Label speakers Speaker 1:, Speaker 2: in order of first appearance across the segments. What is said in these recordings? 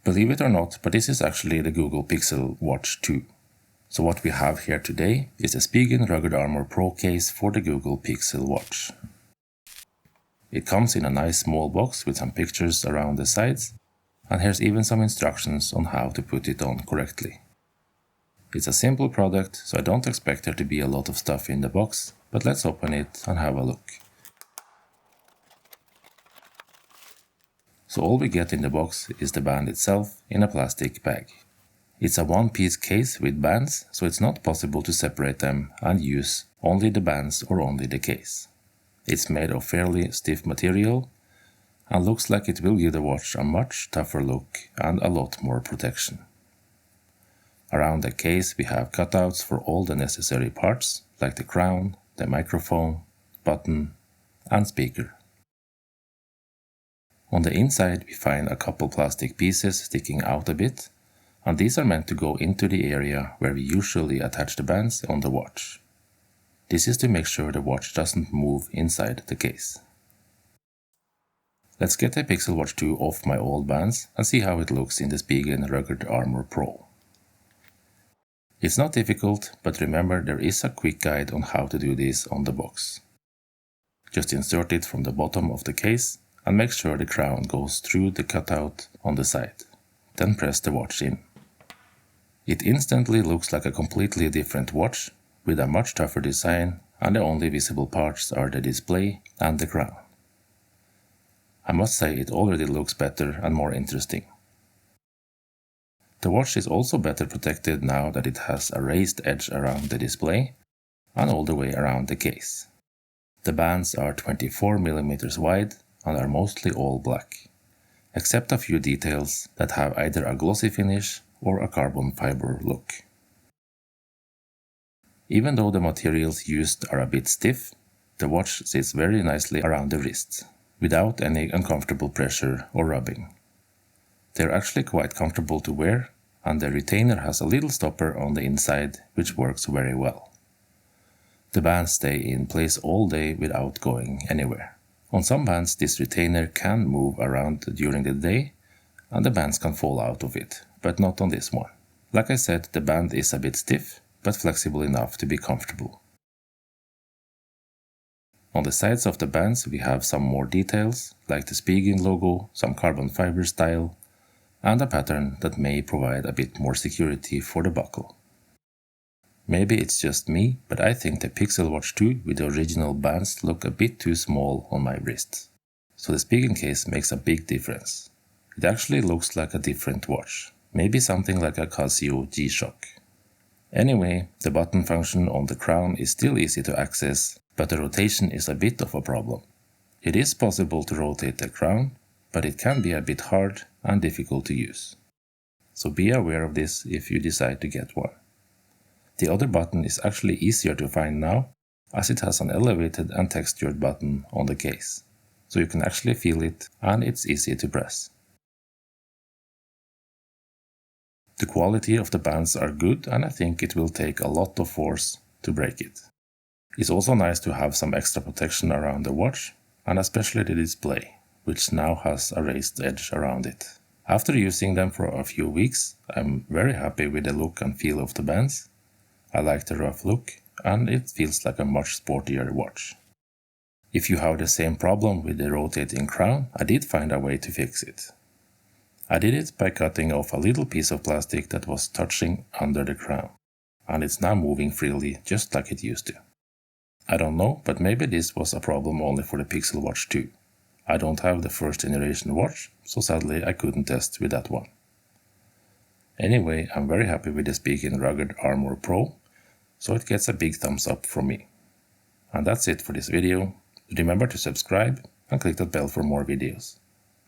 Speaker 1: Believe it or not, but this is actually the Google Pixel Watch 2. So what we have here today is the Spigen Rugged Armor Pro case for the Google Pixel Watch. It comes in a nice small box with some pictures around the sides, and here's even some instructions on how to put it on correctly. It's a simple product, so I don't expect there to be a lot of stuff in the box, but let's open it and have a look. So all we get in the box is the band itself in a plastic bag. It's a one-piece case with bands, so it's not possible to separate them and use only the bands or only the case. It's made of fairly stiff material and looks like it will give the watch a much tougher look and a lot more protection. Around the case we have cutouts for all the necessary parts, like the crown, the microphone, button and speaker. On the inside we find a couple plastic pieces sticking out a bit, and these are meant to go into the area where we usually attach the bands on the watch. This is to make sure the watch doesn't move inside the case. Let's get the Pixel Watch 2 off my old bands and see how it looks in the Spigen Rugged Armor Pro. It's not difficult, but remember there is a quick guide on how to do this on the box. Just insert it from the bottom of the case and make sure the crown goes through the cutout on the side. Then press the watch in. It instantly looks like a completely different watch with a much tougher design, and the only visible parts are the display and the crown. I must say it already looks better and more interesting. The watch is also better protected now that it has a raised edge around the display and all the way around the case. The bands are 24 mm wide and are mostly all black, except a few details that have either a glossy finish or a carbon fiber look. Even though the materials used are a bit stiff, the watch sits very nicely around the wrist, without any uncomfortable pressure or rubbing. They're actually quite comfortable to wear, and the retainer has a little stopper on the inside which works very well. The bands stay in place all day without going anywhere. On some bands this retainer can move around during the day and the bands can fall out of it, but not on this one. Like I said, the band is a bit stiff, but flexible enough to be comfortable. On the sides of the bands we have some more details, like the Spigen logo, some carbon fiber style, and a pattern that may provide a bit more security for the buckle. Maybe it's just me, but I think the Pixel Watch 2 with the original bands look a bit too small on my wrist. So the Spigen case makes a big difference. It actually looks like a different watch, maybe something like a Casio G-Shock. Anyway, the button function on the crown is still easy to access, but the rotation is a bit of a problem. It is possible to rotate the crown, but it can be a bit hard and difficult to use. So be aware of this if you decide to get one. The other button is actually easier to find now, as it has an elevated and textured button on the case, so you can actually feel it and it's easy to press. The quality of the bands are good, and I think it will take a lot of force to break it. It's also nice to have some extra protection around the watch, and especially the display, which now has a raised edge around it. After using them for a few weeks, I'm very happy with the look and feel of the bands. I like the rough look, and it feels like a much sportier watch. If you have the same problem with the rotating crown, I did find a way to fix it. I did it by cutting off a little piece of plastic that was touching under the crown, and it's now moving freely just like it used to. I don't know, but maybe this was a problem only for the Pixel Watch 2. I don't have the first generation watch, so sadly I couldn't test with that one. Anyway, I'm very happy with the Spigen Rugged Armor Pro, so it gets a big thumbs up from me. And that's it for this video. Remember to subscribe and click that bell for more videos.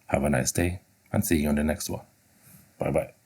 Speaker 1: Have a nice day and see you on the next one. Bye bye.